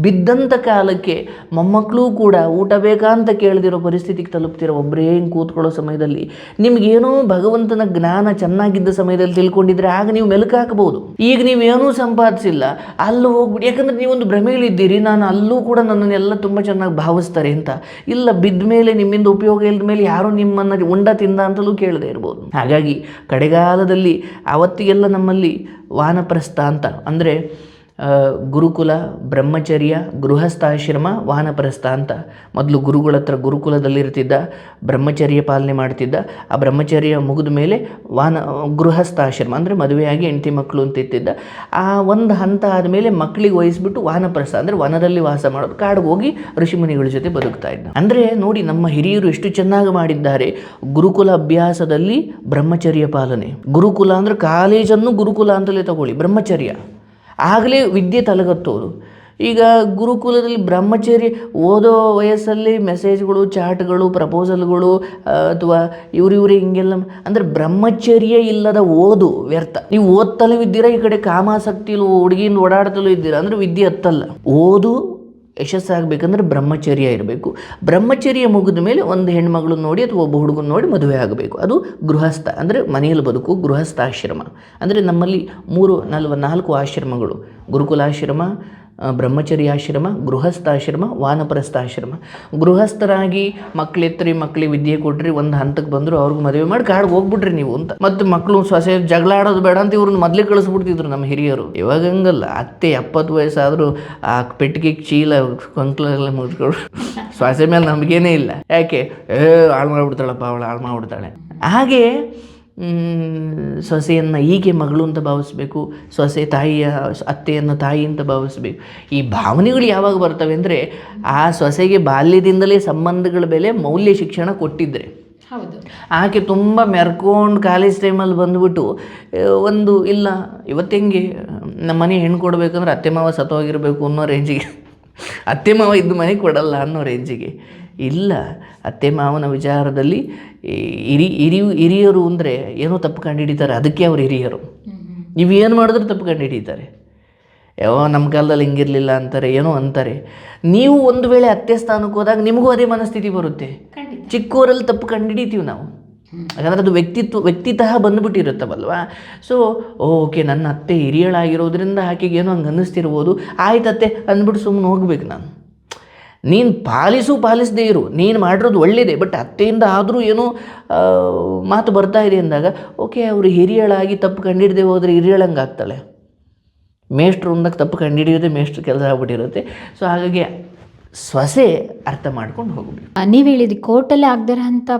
S1: ಬಿದ್ದಂಥ ಕಾಲಕ್ಕೆ ಮೊಮ್ಮಕ್ಕಳು ಕೂಡ ಊಟ ಬೇಕಾ ಅಂತ ಕೇಳದಿರೋ ಪರಿಸ್ಥಿತಿಗೆ ತಲುಪ್ತಿರೋ, ಒಬ್ಬರೇ ಹಿಂಗೆ ಕೂತ್ಕೊಳ್ಳೋ ಸಮಯದಲ್ಲಿ ನಿಮಗೇನೋ ಭಗವಂತನ ಜ್ಞಾನ ಚೆನ್ನಾಗಿದ್ದ ಸಮಯದಲ್ಲಿ ತಿಳ್ಕೊಂಡಿದ್ರೆ ಆಗ ನೀವು ಮೆಲುಕು ಹಾಕ್ಬೋದು. ಈಗ ನೀವೇನೂ ಸಂಪಾದಿಸಿಲ್ಲ, ಅಲ್ಲಿ ಹೋಗ್ಬಿಟ್ಟು, ಯಾಕಂದರೆ ನೀವೊಂದು ಭ್ರಮೆಗಳಿದ್ದೀರಿ, ನಾನು ಅಲ್ಲೂ ಕೂಡ ನನ್ನನ್ನೆಲ್ಲ ತುಂಬ ಚೆನ್ನಾಗಿ ಭಾವಿಸ್ತಾರೆ ಅಂತ. ಇಲ್ಲ, ಬಿದ್ದ ಮೇಲೆ ನಿಮ್ಮಿಂದ ಉಪಯೋಗ ಇಲ್ಲದ ಮೇಲೆ ಯಾರು ನಿಮ್ಮನ್ನು ಉಂಡ ತಿಂದ ಅಂತಲೂ ಕೇಳದೇ ಇರ್ಬೋದು. ಹಾಗಾಗಿ ಕಡೆಗಾಲದಲ್ಲಿ ಅವತ್ತಿಗೆಲ್ಲ ನಮ್ಮಲ್ಲಿ ವಾನಪ್ರಸ್ಥ ಅಂತ ಅಂದರೆ ಗುರುಕುಲ, ಬ್ರಹ್ಮಚರ್ಯ, ಗೃಹಸ್ಥಾಶ್ರಮ, ವಾನಪ್ರಸ್ಥ ಅಂತ. ಮೊದಲು ಗುರುಗಳ ಹತ್ರ ಗುರುಕುಲದಲ್ಲಿರ್ತಿದ್ದ, ಬ್ರಹ್ಮಚರ್ಯ ಪಾಲನೆ ಮಾಡ್ತಿದ್ದ. ಆ ಬ್ರಹ್ಮಚರ್ಯ ಮುಗಿದ ಮೇಲೆ ಗೃಹಸ್ಥಾಶ್ರಮ ಅಂದರೆ ಮದುವೆಯಾಗಿ ಹೆಂಡತಿ ಮಕ್ಕಳು ಅಂತ ಇತ್ತಿದ್ದ. ಆ ಒಂದು ಹಂತ ಆದಮೇಲೆ ಮಕ್ಕಳಿಗೆ ವಹಿಸ್ಬಿಟ್ಟು ವಾನಪ್ರಸ್ಥ ಅಂದರೆ ವನದಲ್ಲಿ ವಾಸ ಮಾಡೋದು, ಕಾಡಿಗೆ ಹೋಗಿ ಋಷಿಮುನಿಗಳ ಜೊತೆ ಬದುಕ್ತಾ ಇದ್ದ. ಅಂದರೆ ನೋಡಿ, ನಮ್ಮ ಹಿರಿಯರು ಎಷ್ಟು ಚೆನ್ನಾಗಿ ಮಾಡಿದ್ದಾರೆ. ಗುರುಕುಲ ಅಭ್ಯಾಸದಲ್ಲಿ ಬ್ರಹ್ಮಚರ್ಯ ಪಾಲನೆ. ಗುರುಕುಲ ಅಂದರೆ ಕಾಲೇಜನ್ನು ಗುರುಕುಲ ಅಂತಲೇ ತಗೊಳ್ಳಿ, ಬ್ರಹ್ಮಚರ್ಯ ಆಗಲೇ ವಿದ್ಯೆ ತಲೆಗತ್ತೋದು. ಈಗ ಗುರುಕುಲದಲ್ಲಿ ಬ್ರಹ್ಮಚರ್ಯ ಓದೋ ವಯಸ್ಸಲ್ಲಿ ಮೆಸೇಜ್ಗಳು, ಚಾಟ್ಗಳು, ಪ್ರಪೋಸಲ್ಗಳು ಅಥವಾ ಇವರೇ ಹಿಂಗೆಲ್ಲ ಅಂದರೆ ಬ್ರಹ್ಮಚರ್ಯ ಇಲ್ಲದ ಓದು ವ್ಯರ್ಥ. ನೀವು ಓದ್ತಲೂ ಇದ್ದೀರಾ, ಈ ಕಡೆ ಕಾಮಾಸಕ್ತಿಲು ಹುಡುಗಿಯಿಂದ ಓಡಾಡ್ತಲೂ ಇದ್ದೀರಾ ಅಂದರೆ ವಿದ್ಯೆ ಹತ್ತಲ್ಲ. ಓದು ಯಶಸ್ಸಾಗಬೇಕಂದ್ರೆ ಬ್ರಹ್ಮಚರ್ಯ ಇರಬೇಕು. ಬ್ರಹ್ಮಚರ್ಯ ಮುಗಿದ ಮೇಲೆ ಒಂದು ಹೆಣ್ಮಗಳು ನೋಡಿ ಅಥವಾ ಒಬ್ಬ ಹುಡುಗನ ನೋಡಿ ಮದುವೆ ಆಗಬೇಕು. ಅದು ಗೃಹಸ್ಥ ಅಂದರೆ ಮನೆಯಲ್ಲಿ ಬದುಕು, ಗೃಹಸ್ಥಾಶ್ರಮ. ಅಂದರೆ ನಮ್ಮಲ್ಲಿ 4 ಆಶ್ರಮಗಳು: ಗುರುಕುಲಾಶ್ರಮ, ಬ್ರಹ್ಮಚರ್ಯಾಶ್ರಮ, ಗೃಹಸ್ಥಾಶ್ರಮ, ವಾನಪ್ರಸ್ಥಾಶ್ರಮ. ಗೃಹಸ್ಥರಾಗಿ ಮಕ್ಕಳಿಗೆ ವಿದ್ಯೆ ಕೊಟ್ರಿ, ಒಂದು ಹಂತಕ್ಕೆ ಬಂದರು, ಅವ್ರಿಗೆ ಮದುವೆ ಮಾಡಿ ಕಾಡಿಗೆ ಹೋಗ್ಬಿಟ್ರಿ ನೀವು ಅಂತ. ಮತ್ತು ಮಕ್ಕಳು ಸೊಸೆ ಜಗಳ ಆಡೋದು ಬೇಡ ಅಂತ ಇವ್ರನ್ನ ಮೊದಲೇ ಕಳಿಸ್ಬಿಡ್ತಿದ್ರು ನಮ್ಮ ಹಿರಿಯರು. ಇವಾಗ ಹಂಗಲ್ಲ. ಅತ್ತೆ 70 ವಯಸ್ಸಾದರೂ ಆ ಪೆಟ್ಟಿಗೆ ಚೀಲ ಕೊಂಕ್ಲೆಲ್ಲ ಮುಗಿಸ್ಕೊಂಡು ಸೊಸೆ ಮೇಲೆ ನಂಬಿಕೆನೇ ಇಲ್ಲ. ಯಾಕೆ ಹಾಳು ಮಾಡಿಬಿಡ್ತಾಳಪ್ಪ, ಅವಳು ಹಾಳು ಮಾಡಿಬಿಡ್ತಾಳೆ. ಹಾಗೆ ಸೊಸೆಯನ್ನು ಹೀಗೆ ಮಗಳು ಅಂತ ಭಾವಿಸ್ಬೇಕು, ಅತ್ತೆಯನ್ನು ತಾಯಿ ಅಂತ ಭಾವಿಸ್ಬೇಕು. ಈ ಭಾವನೆಗಳು ಯಾವಾಗ ಬರ್ತವೆ ಅಂದರೆ ಆ ಸೊಸೆಗೆ ಬಾಲ್ಯದಿಂದಲೇ ಸಂಬಂಧಗಳ ಬೆಲೆ, ಮೌಲ್ಯ ಶಿಕ್ಷಣ ಕೊಟ್ಟಿದ್ದರೆ.
S3: ಹೌದು.
S1: ಆಕೆ ತುಂಬ ಮೆರ್ಕೊಂಡು ಕಾಲೇಜ್ ಟೈಮಲ್ಲಿ ಬಂದುಬಿಟ್ಟು ಒಂದು ಇಲ್ಲ ಇವತ್ತೆಂಗೆ ನಮ್ಮ ಮನೆ ಹೆಣ್ಣು ಕೊಡಬೇಕಂದ್ರೆ ಅತ್ತೆ ಮಾವ ಸತ್ತೋಗಿರಬೇಕು ಅನ್ನೋ ರೇಂಜಿಗೆ, ಅತ್ತೆ ಮಾವ ಇದ್ದು ಮನೆಗೆ ಕೊಡಲ್ಲ ಅನ್ನೋ ರೇಂಜಿಗೆ ಇಲ್ಲ. ಅತ್ತೆ ಮಾವನ ವಿಚಾರದಲ್ಲಿ ಹಿರಿಯರು ಅಂದರೆ ಏನೋ ತಪ್ಪು ಕಂಡು ಹಿಡಿತಾರೆ, ಅದಕ್ಕೆ ಅವ್ರು ಹಿರಿಯರು. ನೀವೇನು ಮಾಡಿದ್ರೆ ತಪ್ಪು ಕಂಡು ಹಿಡಿತಾರೆ. ನಮ್ಮ ಕಾಲದಲ್ಲಿ ಹಿಂಗಿರಲಿಲ್ಲ ಅಂತಾರೆ, ಏನೋ ಅಂತಾರೆ. ನೀವು ಒಂದು ವೇಳೆ ಅತ್ತೆ ಸ್ಥಾನಕ್ಕೆ ಹೋದಾಗ ನಿಮಗೂ ಅದೇ ಮನಸ್ಥಿತಿ ಬರುತ್ತೆ. ಚಿಕ್ಕವರಲ್ಲಿ ತಪ್ಪು ಕಂಡು ಹಿಡಿತೀವಿ ನಾವು, ಯಾಕಂದರೆ ಅದು ವ್ಯಕ್ತಿತಃ ಬಂದುಬಿಟ್ಟಿರುತ್ತವಲ್ವ. ಸೊ ಓಕೆ, ನನ್ನ ಅತ್ತೆ ಹಿರಿಯಳಾಗಿರೋದ್ರಿಂದ ಆಕೆಗೆ ಏನೋ ಹಂಗೆ ಅನ್ನಿಸ್ತಿರ್ಬೋದು, ಆಯ್ತತ್ತೆ ಅಂದ್ಬಿಟ್ಟು ಸುಮ್ಮನೆ ಹೋಗ್ಬೇಕು. ನೀನು ಪಾಲಿಸದೇ ಇರು, ನೀನು ಮಾಡಿರೋದು ಒಳ್ಳೆಯದೇ, ಬಟ್ ಅತ್ತೆಯಿಂದ ಆದರೂ ಏನೋ ಮಾತು ಬರ್ತಾ ಇದೆ ಅಂದಾಗ ಓಕೆ, ಅವರು ಹಿರಿಯಳಾಗಿ ತಪ್ಪು ಕಂಡಿಡದೆ ಹೋದರೆ ಹಿರಿಯಳಂಗೆ ಆಗ್ತಾಳೆ. ಮೇಷ್ಟ್ರು ಅಂದಾಗ ತಪ್ಪು ಕಂಡುಹಿಡಿಯೋದೇ ಮೇಷ್ಟ್ರು ಕೆಲಸ ಆಗ್ಬಿಟ್ಟಿರುತ್ತೆ. ಸೊ ಹಾಗಾಗಿ ಸೊಸೆ ಅರ್ಥ ಮಾಡ್ಕೊಂಡು ಹೋಗಬೇಕು.
S3: ನೀವು ಹೇಳಿದ್ರಿ ಕೋರ್ಟಲ್ಲೇ ಆಗದಿರೋ ಅಂಥ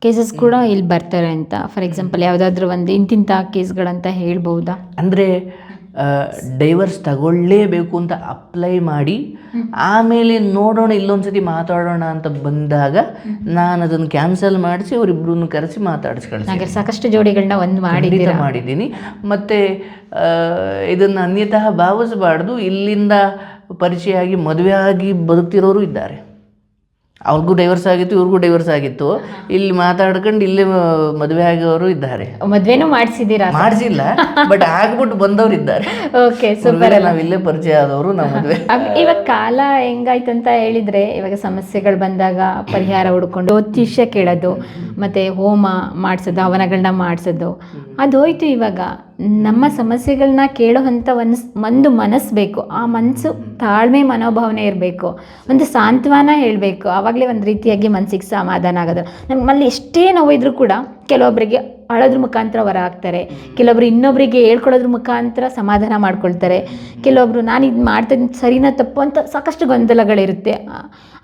S3: ಕೇಸಸ್ ಕೂಡ ಇಲ್ಲಿ ಬರ್ತಾರೆ ಅಂತ. ಫಾರ್ ಎಕ್ಸಾಂಪಲ್ ಯಾವುದಾದ್ರೂ ಒಂದು ಇಂತಿಂಥ ಕೇಸ್ಗಳಂತ ಹೇಳ್ಬೋದಾ?
S1: ಅಂದರೆ ಡೈವರ್ಸ್ ತಗೊಳ್ಳೇಬೇಕು ಅಂತ ಅಪ್ಲೈ ಮಾಡಿ ಆಮೇಲೆ ನೋಡೋಣ, ಇಲ್ಲೊಂದು ಸತಿ ಮಾತಾಡೋಣ ಅಂತ ಬಂದಾಗ ನಾನು ಅದನ್ನು ಕ್ಯಾನ್ಸಲ್ ಮಾಡಿಸಿ ಅವರಿಬ್ಬರನ್ನು ಕರೆಸಿ ಮಾತಾಡಿಸ್ಕೊಳ್ತೀನಿ.
S3: ಸಾಕಷ್ಟು ಜೋಡಿಗಳನ್ನ ಒಂದು
S1: ಮಾಡಿದ್ದೀನಿ. ಮತ್ತು ಇದನ್ನು ಅನ್ಯತಃ ಭಾವಿಸಬಾರ್ದು. ಇಲ್ಲಿಂದ ಪರಿಚಯ ಆಗಿ ಮದುವೆ ಆಗಿ ಬದುಕ್ತಿರೋರು ಇದ್ದಾರೆ. ಅವ್ರಿಗೂ ಡೈವರ್ಸ್ ಆಗಿತ್ತು, ಇವ್ರಿಗೂ ಡೈವರ್ಸ್ ಆಗಿತ್ತು, ಇಲ್ಲಿ ಮಾತಾಡ್ಕೊಂಡು ಇಲ್ಲೇ ಮದುವೆ ಆಗೋರು ಇದ್ದಾರೆ.
S3: ಮದುವೆನೂ ಮಾಡಿಸಿದ್ದೀರಾ?
S1: ಮಾಡಿಸಿಲ್ಲ, ಬಟ್ ಆಗ್ಬಿಟ್ಟು ಬಂದವರು ಇದ್ದಾರೆ.
S3: Okay, super.
S1: ನಾವು ಇಲ್ಲೇ ಪರಿಚಯ ಆದವರು ನಾವು ಮದುವೆ.
S3: ಇವಾಗ ಕಾಲ ಹೆಂಗಾಯ್ತಂತ ಹೇಳಿದ್ರೆ, ಇವಾಗ ಸಮಸ್ಯೆಗಳು ಬಂದಾಗ ಪರಿಹಾರ ಹುಡ್ಕೊಂಡು ಜ್ಯೋತಿಷ್ಯ ಕೇಳೋದು, ಮತ್ತೆ ಹೋಮ ಮಾಡಿಸೋದು, ಹವನಗಳನ್ನ ಮಾಡಿಸೋದು ಅದು ಹೋಯ್ತು. ಇವಾಗ ನಮ್ಮ ಸಮಸ್ಯೆಗಳನ್ನ ಕೇಳೋವಂಥ ಒಂದು ಮನಸ್ಸು ಬೇಕು. ಆ ಮನಸ್ಸು ತಾಳ್ಮೆ ಮನೋಭಾವನೆ ಇರಬೇಕು, ಒಂದು ಸಾಂತ್ವನ ಹೇಳಬೇಕು. ಆವಾಗಲೇ ಒಂದು ರೀತಿಯಾಗಿ ಮನಸ್ಸಿಗೆ ಸಮಾಧಾನ ಆಗೋದು. ನಮ್ಮಲ್ಲಿ ಎಷ್ಟೇ ನೋವಿದ್ರೂ ಕೂಡ ಕೆಲವೊಬ್ಬರಿಗೆ ಅಳೋದ್ರ ಮುಖಾಂತರ ಹೊರ ಹಾಕ್ತಾರೆ, ಕೆಲವೊಬ್ರು ಇನ್ನೊಬ್ಬರಿಗೆ ಹೇಳ್ಕೊಳ್ಳೋದ್ರ ಮುಖಾಂತರ ಸಮಾಧಾನ ಮಾಡ್ಕೊಳ್ತಾರೆ, ಕೆಲವೊಬ್ರು ನಾನು ಇದು ಮಾಡ್ತಿದ್ದೀನಿ ಸರಿನಾ ತಪ್ಪು ಅಂತ ಸಾಕಷ್ಟು ಗೊಂದಲಗಳಿರುತ್ತೆ.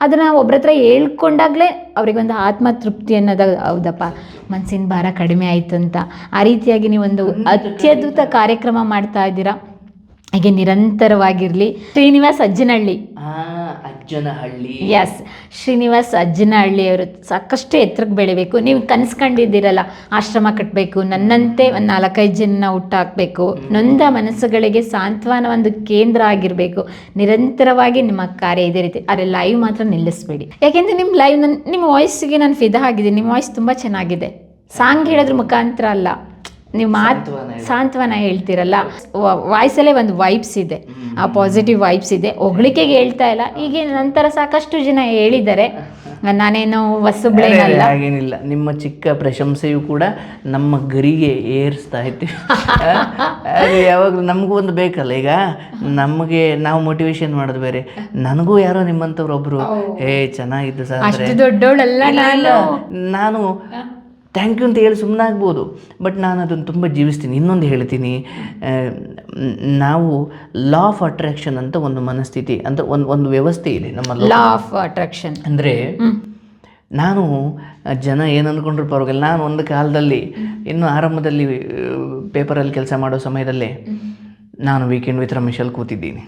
S3: ಅದನ್ನು ಒಬ್ರ ಹತ್ರ ಹೇಳ್ಕೊಂಡಾಗಲೇ ಅವರಿಗೊಂದು ಆತ್ಮತೃಪ್ತಿ ಅನ್ನೋದು, ಹೌದಪ್ಪ ಮನಸ್ಸಿನ ಭಾರ ಕಡಿಮೆ ಆಯಿತು ಅಂತ. ಆ ರೀತಿಯಾಗಿ ನೀವೊಂದು ಅತ್ಯದ್ಭುತ ಕಾರ್ಯಕ್ರಮ ಮಾಡ್ತಾ ಇದ್ದೀರಾ. ಹೀಗೆ ನಿರಂತರವಾಗಿರಲಿ. ಶ್ರೀನಿವಾಸ್ ಅಜ್ಜನಹಳ್ಳಿ,
S1: ಅಜ್ಜನಹಳ್ಳಿ,
S3: ಎಸ್, ಶ್ರೀನಿವಾಸ್ ಅಜ್ಜನಹಳ್ಳಿಯವರು ಸಾಕಷ್ಟು ಎತ್ತರಕ್ಕೆ ಬೆಳಿಬೇಕು. ನೀವು ಕನಸ್ಕೊಂಡಿದ್ದೀರಲ್ಲ, ಆಶ್ರಮ ಕಟ್ಟಬೇಕು, ನನ್ನಂತೆ ಒಂದು 4-5 ಜನ ಹುಟ್ಟಾಕಬೇಕು, ನೊಂದ ಮನಸ್ಸುಗಳಿಗೆ ಸಾಂತ್ವನ ಒಂದು ಕೇಂದ್ರ ಆಗಿರಬೇಕು. ನಿರಂತರವಾಗಿ ನಿಮ್ಮ ಕಾರ್ಯ ಇದೇ ರೀತಿ. ಆದರೆ ಲೈವ್ ಮಾತ್ರ ನಿಲ್ಲಿಸಬೇಡಿ. ಯಾಕೆಂದರೆ ನಿಮ್ಮ ಲೈವ್ ನಿಮ್ಮ ವಾಯ್ಸಿಗೆ ನಾನು ಫಿದಾ ಆಗಿದ್ದೀನಿ. ನಿಮ್ಮ ವಾಯ್ಸ್ ತುಂಬ ಚೆನ್ನಾಗಿದೆ. ಸಾಂಗ್ ಹೇಳೋದ್ರ ಮುಖಾಂತರ ಅಲ್ಲ, ನೀವು ಸಾಂತ್ವನ ಹೇಳ್ತೀರಲ್ಲ, ವಾಯ್ಸಲ್ಲೇ ಒಂದು ವೈಬ್ಸ್ ಇದೆ, ಆ ಪಾಸಿಟಿವ್ ವೈಬ್ಸ್ ಇದೆ. ಹೊಗಳಿಕೆಗೆ ಹೇಳ್ತಾ ಇಲ್ಲ. ಈಗ ನಂತರ ಸಾಕಷ್ಟು ಜನ ಹೇಳಿದ್ದಾರೆ, ನಾನೇನು ಹೊಸಬ್ಳೇನಲ್ಲ.
S1: ಹಾಗೇನಿಲ್ಲ, ನಿಮ್ಮ ಚಿಕ್ಕ ಪ್ರಶಂಸೆಯು ಕೂಡ ನಮ್ಮ ಗರಿಗೆ ಏರಿಸ್ತಾ ಇತ್ತು. ಯಾವಾಗಲೂ ನಮಗೂ ಒಂದು ಬೇಕಲ್ಲ. ಈಗ ನಮಗೆ ನಾವು ಮೋಟಿವೇಶನ್ ಮಾಡೋದು ಬೇರೆ, ನನಗೂ ಯಾರೋ ನಿಮ್ಮಂಥವ್ರು ಒಬ್ರು ಚೆನ್ನಾಗಿದ್ದು ಸರ್,
S3: ಅಷ್ಟು ದೊಡ್ಡವಳಲ್ಲ
S1: ನಾನು ಥ್ಯಾಂಕ್ ಯು ಅಂತ ಹೇಳಿ ಸುಮ್ಮನಾಗ್ಬೋದು, ಬಟ್ ನಾನು ಅದನ್ನು ತುಂಬ ಜೀವಿಸ್ತೀನಿ. ಇನ್ನೊಂದು ಹೇಳ್ತೀನಿ, ನಾವು ಲಾ ಆಫ್ ಅಟ್ರಾಕ್ಷನ್ ಅಂತ ಒಂದು ಮನಸ್ಥಿತಿ ಅಂತ ಒಂದು ವ್ಯವಸ್ಥೆ ಇದೆ ನಮ್ಮ
S3: ಲಾ ಆಫ್ ಅಟ್ರಾಕ್ಷನ್.
S1: ಅಂದರೆ ನಾನು ಜನ ಏನು ಅಂದ್ಕೊಂಡ್ರು ಪರವಾಗಿಲ್ಲ, ನಾನು ಒಂದು ಕಾಲದಲ್ಲಿ ಇನ್ನು ಆರಂಭದಲ್ಲಿ ಪೇಪರಲ್ಲಿ ಕೆಲಸ ಮಾಡೋ ಸಮಯದಲ್ಲೇ ನಾನು ವೀಕೆಂಡ್ ವಿತ್ ರಮೇಶಲ್ಲಿ ಕೂತಿದ್ದೀನಿ,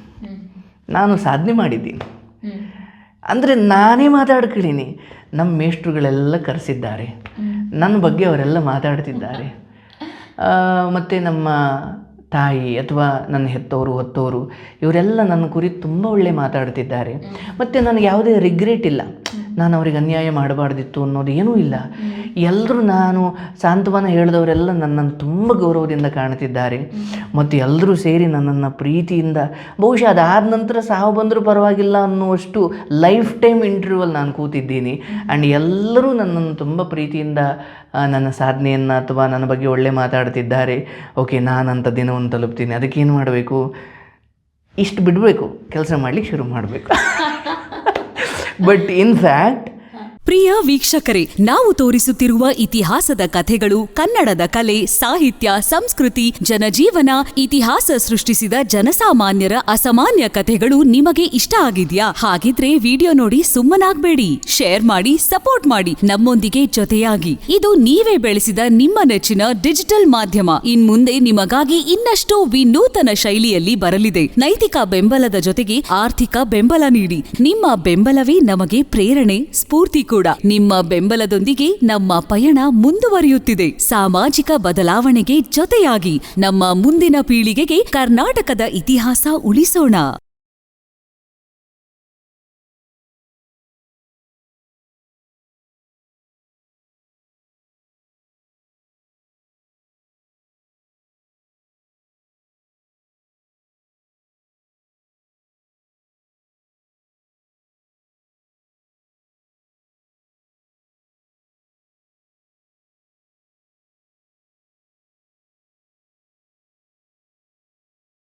S1: ನಾನು ಸಾಧನೆ ಮಾಡಿದ್ದೀನಿ. ಅಂದರೆ ನಾನೇ ಮಾತಾಡ್ಕೊಳ್ಳೀನಿ. ನಮ್ಮ ಮೇಷ್ಟ್ರುಗಳೆಲ್ಲ ಕರೆಸಿದ್ದಾರೆ, ನನ್ನ ಬಗ್ಗೆ ಅವರೆಲ್ಲ ಮಾತಾಡ್ತಿದ್ದಾರೆ. ಮತ್ತು ನಮ್ಮ ತಾಯಿ ಅಥವಾ ನನ್ನ ಹೊತ್ತವರು ಇವರೆಲ್ಲ ನನ್ನ ಕುರಿತು ತುಂಬ ಒಳ್ಳೆ ಮಾತಾಡ್ತಿದ್ದಾರೆ. ಮತ್ತು ನನಗೆ ಯಾವುದೇ ರಿಗ್ರೆಟ್ ಇಲ್ಲ, ನಾನು ಅವ್ರಿಗೆ ಅನ್ಯಾಯ ಮಾಡಬಾರ್ದಿತ್ತು ಅನ್ನೋದು ಏನೂ ಇಲ್ಲ. ಎಲ್ಲರೂ ನಾನು ಸಾಂತ್ವನ ಹೇಳಿದವರೆಲ್ಲ ನನ್ನನ್ನು ತುಂಬ ಗೌರವದಿಂದ ಕಾಣ್ತಿದ್ದಾರೆ. ಮತ್ತು ಎಲ್ಲರೂ ಸೇರಿ ನನ್ನನ್ನು ಪ್ರೀತಿಯಿಂದ, ಬಹುಶಃ ಅದಾದ ನಂತರ ಸಾವು ಬಂದರೂ ಪರವಾಗಿಲ್ಲ ಅನ್ನುವಷ್ಟು ಲೈಫ್ ಟೈಮ್ ಇಂಟರ್ವ್ಯೂವಲ್ಲಿ ನಾನು ಕೂತಿದ್ದೀನಿ. ಆ್ಯಂಡ್ ಎಲ್ಲರೂ ನನ್ನನ್ನು ತುಂಬ ಪ್ರೀತಿಯಿಂದ ನನ್ನ ಸಾಧನೆಯನ್ನು ಅಥವಾ ನನ್ನ ಬಗ್ಗೆ ಒಳ್ಳೆ ಮಾತಾಡ್ತಿದ್ದಾರೆ. ಓಕೆ, ನಾನಂಥ ದಿನವನ್ನು ತಲುಪ್ತೀನಿ. ಅದಕ್ಕೇನು ಮಾಡಬೇಕು? ಇಷ್ಟು ಬಿಡಬೇಕು, ಕೆಲಸ ಮಾಡಲಿಕ್ಕೆ ಶುರು ಮಾಡಬೇಕು. ಬಟ್ ಇನ್ ಫ್ಯಾಕ್ಟ್,
S4: ಪ್ರಿಯ ವೀಕ್ಷಕರೇ, ನಾವು ತೋರಿಸುತ್ತಿರುವ ಇತಿಹಾಸದ ಕಥೆಗಳು ಕನ್ನಡದ ಕಲೆ, ಸಾಹಿತ್ಯ, ಸಂಸ್ಕೃತಿ, ಜನಜೀವನ, ಇತಿಹಾಸ ಸೃಷ್ಟಿಸಿದ ಜನಸಾಮಾನ್ಯರ ಅಸಾಮಾನ್ಯ ಕಥೆಗಳು ನಿಮಗೆ ಇಷ್ಟ ಆಗಿದ್ಯಾ? ಹಾಗಿದ್ರೆ ವಿಡಿಯೋ ನೋಡಿ ಸುಮ್ಮನಾಗ್ಬೇಡಿ, ಶೇರ್ ಮಾಡಿ, ಸಪೋರ್ಟ್ ಮಾಡಿ, ನಮ್ಮೊಂದಿಗೆ ಜೊತೆಯಾಗಿ. ಇದು ನೀವೇ ಬೆಳೆಸಿದ ನಿಮ್ಮ ನೆಚ್ಚಿನ ಡಿಜಿಟಲ್ ಮಾಧ್ಯಮ. ಇನ್ಮುಂದೆ ನಿಮಗಾಗಿ ಇನ್ನಷ್ಟು ವಿನೂತನ ಶೈಲಿಯಲ್ಲಿ ಬರಲಿದೆ. ನೈತಿಕ ಬೆಂಬಲದ ಜೊತೆಗೆ ಆರ್ಥಿಕ ಬೆಂಬಲ ನೀಡಿ. ನಿಮ್ಮ ಬೆಂಬಲವೇ ನಮಗೆ ಪ್ರೇರಣೆ, ಸ್ಫೂರ್ತಿ ಕೂಡ. ನಿಮ್ಮ ಬೆಂಬಲದೊಂದಿಗೆ ನಮ್ಮ ಪಯಣ ಮುಂದುವರಿಯುತ್ತಿದೆ. ಸಾಮಾಜಿಕ ಬದಲಾವಣೆಗೆ ಜೊತೆಯಾಗಿ ನಮ್ಮ ಮುಂದಿನ ಪೀಳಿಗೆಗೆ ಕರ್ನಾಟಕದ ಇತಿಹಾಸ ಉಳಿಸೋಣ.